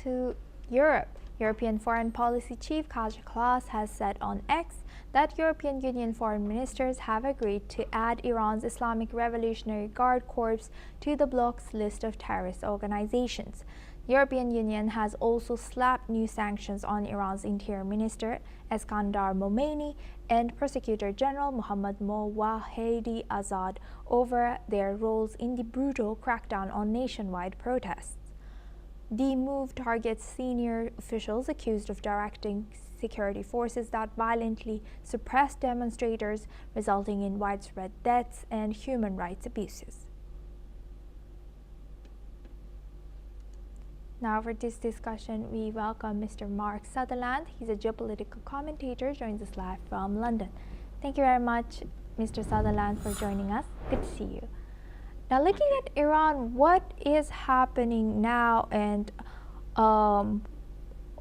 to Europe. European Foreign Policy Chief Kaja Kallas has said on X that European Union foreign ministers have agreed to add Iran's Islamic Revolutionary Guard Corps to the bloc's list of terrorist organizations. The European Union has also slapped new sanctions on Iran's Interior Minister Eskandar Momeni and Prosecutor General Mohammad Moawahedi Azad over their roles in the brutal crackdown on nationwide protests. The move targets senior officials accused of directing security forces that violently suppressed demonstrators, resulting in widespread deaths and human rights abuses. Now for this discussion, we welcome Mr. Mark Sutherland. He's a geopolitical commentator, joins us live from London. Thank you very much, Mr. Sutherland, for joining us. Good to see you. Now, looking at Iran, what is happening now, and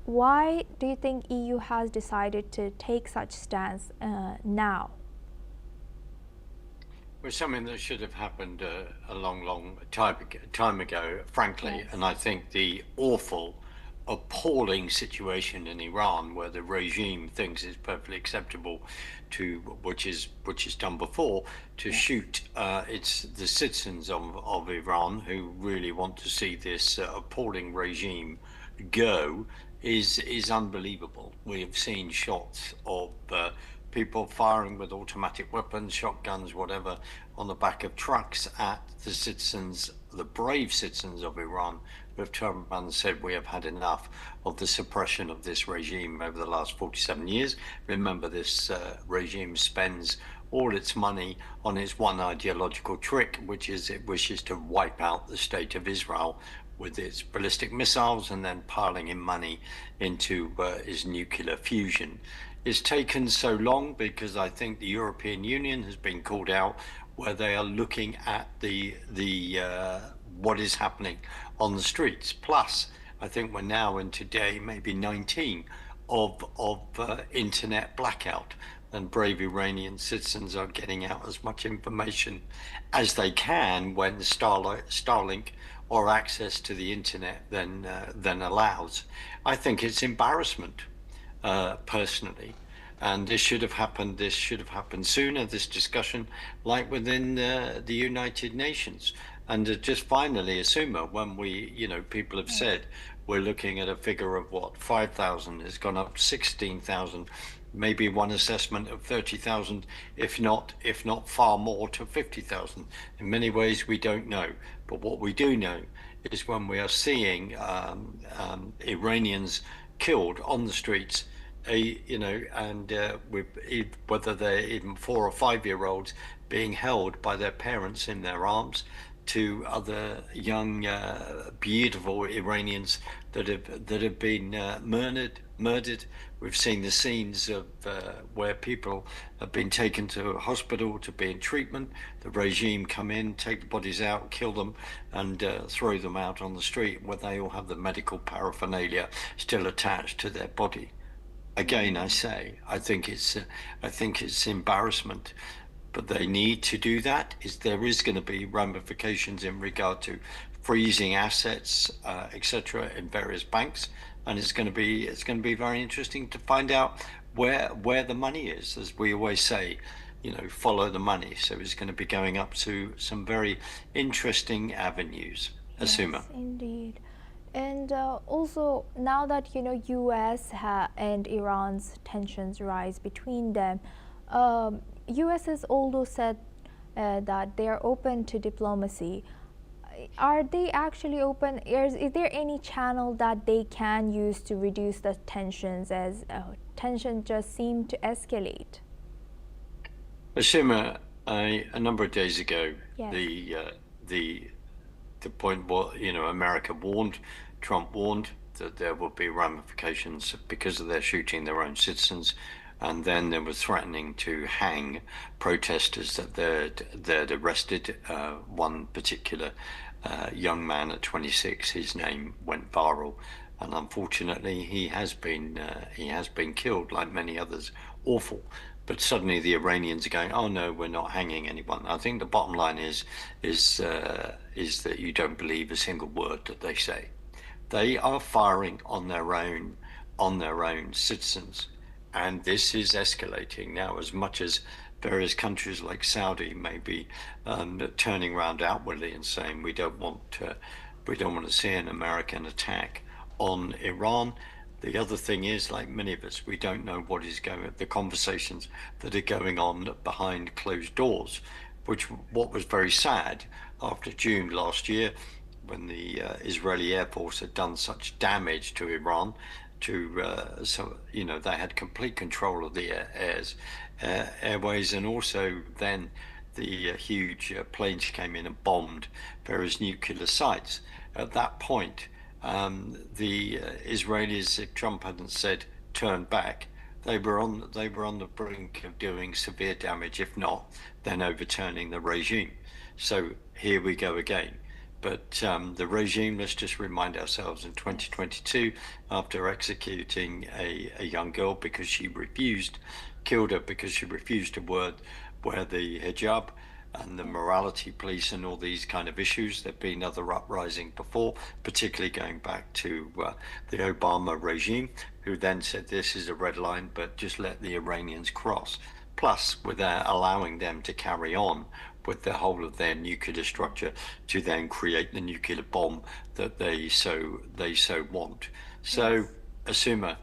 why do you think EU has decided to take such stance now? Well, something that should have happened a long time ago, frankly. Yes. And I think the awful, appalling situation in Iran, where the regime thinks it's perfectly acceptable to, which is done before, to yes. shoot it's the citizens of Iran who really want to see this appalling regime go, is unbelievable. We have seen shots of people firing with automatic weapons, shotguns, whatever, on the back of trucks at the citizens, the brave citizens of Iran, who have turned around and said, we have had enough of the suppression of this regime over the last 47 years. Remember, this regime spends all its money on its one ideological trick, which is it wishes to wipe out the state of Israel with its ballistic missiles and then piling in money into its nuclear fusion. It's taken so long because I think the European Union has been called out, where they are looking at the what is happening on the streets. Plus, I think we're now in today maybe 19 of internet blackout, and brave Iranian citizens are getting out as much information as they can when Starlink or access to the internet then allows. I think it's embarrassment. Personally, and this should have happened sooner, this discussion, like within the United Nations. And just finally, Asuma, when people have said we're looking at a figure of what, 5,000, has gone up 16,000, maybe one assessment of 30,000, if not far more, to 50,000. In many ways, we don't know, but what we do know is when we are seeing Iranians killed on the streets, whether they're even 4 or 5 year olds being held by their parents in their arms, to other young, beautiful Iranians that have been murdered. We've seen the scenes of where people have been taken to a hospital to be in treatment. The regime come in, take the bodies out, kill them, and throw them out on the street, where they all have the medical paraphernalia still attached to their body. Again, I say, I think it's embarrassment, but they need to do that. There is going to be ramifications in regard to freezing assets, etc., in various banks, and it's going to be very interesting to find out where the money is. As we always say, follow the money. So it's going to be going up to some very interesting avenues. Asuma. Yes, indeed. And also, now that U.S. and Iran's tensions rise between them, U.S. has also said that they are open to diplomacy. Are they actually open? Is there any channel that they can use to reduce the tensions, as tensions just seem to escalate? Asuma, a number of days ago, yes. The point was, America warned, Trump warned that there would be ramifications because of their shooting their own citizens, and then there was threatening to hang protesters that they'd arrested. One particular young man at 26, his name went viral, and unfortunately he has been killed, like many others. Awful. But suddenly the Iranians are going, oh no, we're not hanging anyone. I think the bottom line is that you don't believe a single word that they say. They are firing on their own citizens. And this is escalating now, as much as various countries like Saudi may be turning around outwardly and saying we don't want to see an American attack on Iran. The other thing is, like many of us, we don't know what is the conversations that are going on behind closed doors, what was very sad after June last year, when the Israeli Air Force had done such damage to Iran, so they had complete control of the airways, and also then the huge planes came in and bombed various nuclear sites. At that point, the Israelis, if Trump hadn't said turn back, they were on the brink of doing severe damage, if not then overturning the regime. So here we go again. But the regime, let's just remind ourselves, in 2022, after executing a young girl because she killed her because she refused to wear the hijab, and the morality police and all these kind of issues. There've been other uprisings before, particularly going back to the Obama regime, who then said this is a red line, but just let the Iranians cross. Plus, without allowing them to carry on with the whole of their nuclear structure to then create the nuclear bomb that they so want. So, Asuma,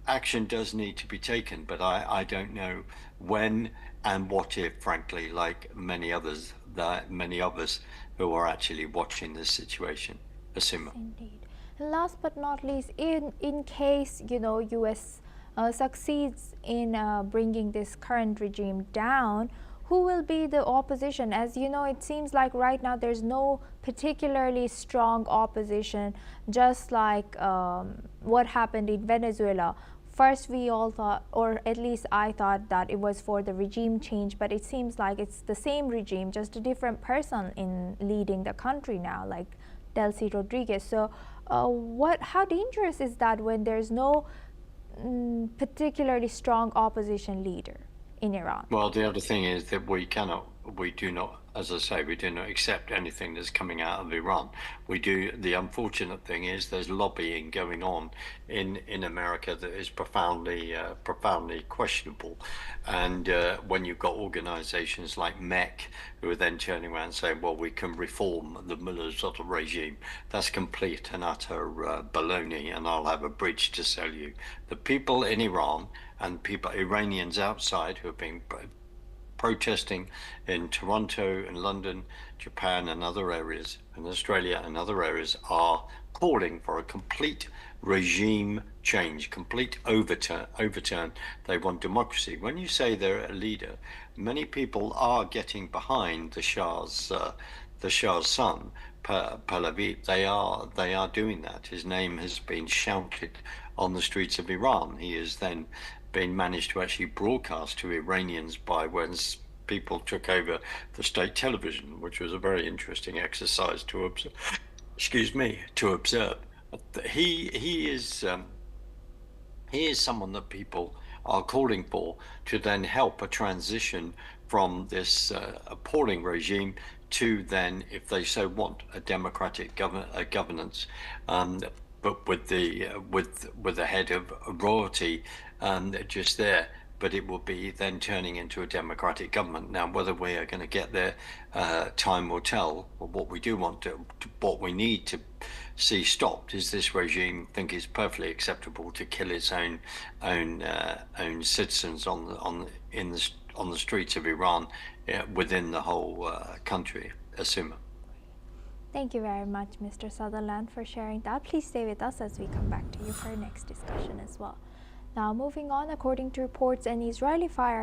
action does need to be taken, but I don't know when and what if, frankly, like many of us who are actually watching this situation. Asuma. Indeed. And last but not least, in case U.S. Succeeds in bringing this current regime down, who will be the opposition? As you know, it seems like right now there's no particularly strong opposition, just like what happened in Venezuela. First, we all thought, or at least I thought, that it was for the regime change, but it seems like it's the same regime, just a different person in leading the country now, like Delcy Rodriguez. So how dangerous is that when there's no particularly strong opposition leader in Iran? Well, the other thing is that we do not, as I say, we do not accept anything that's coming out of Iran. The unfortunate thing is there's lobbying going on in America that is profoundly questionable. And when you've got organizations like MEC who are then turning around and saying, well, we can reform the mullahs of the regime, that's complete and utter baloney. And I'll have a bridge to sell you. The people in Iran and Iranians outside who have been protesting in Toronto and London, Japan and other areas, and Australia and other areas, are calling for a complete regime change, complete overturn. They want democracy. When you say they're a leader, many people are getting behind the Shah's son, Pahlavi. They are doing that. His name has been shouted on the streets of Iran. He has then been managed to actually broadcast to Iranians by when people took over the state television, which was a very interesting exercise to observe. He is someone that people are calling for to then help a transition from this appalling regime to then, if they so want, a democratic governance, but with the head of royalty just there. But it will be then turning into a democratic government. Now, whether we are going to get there, time will tell. But what we need to see stopped is this regime think it's perfectly acceptable to kill its own citizens on the streets of Iran, within the whole country. Asuma. Thank you very much, Mr. Sutherland, for sharing that. Please stay with us as we come back to you for our next discussion as well. Now, moving on, according to reports, an Israeli fire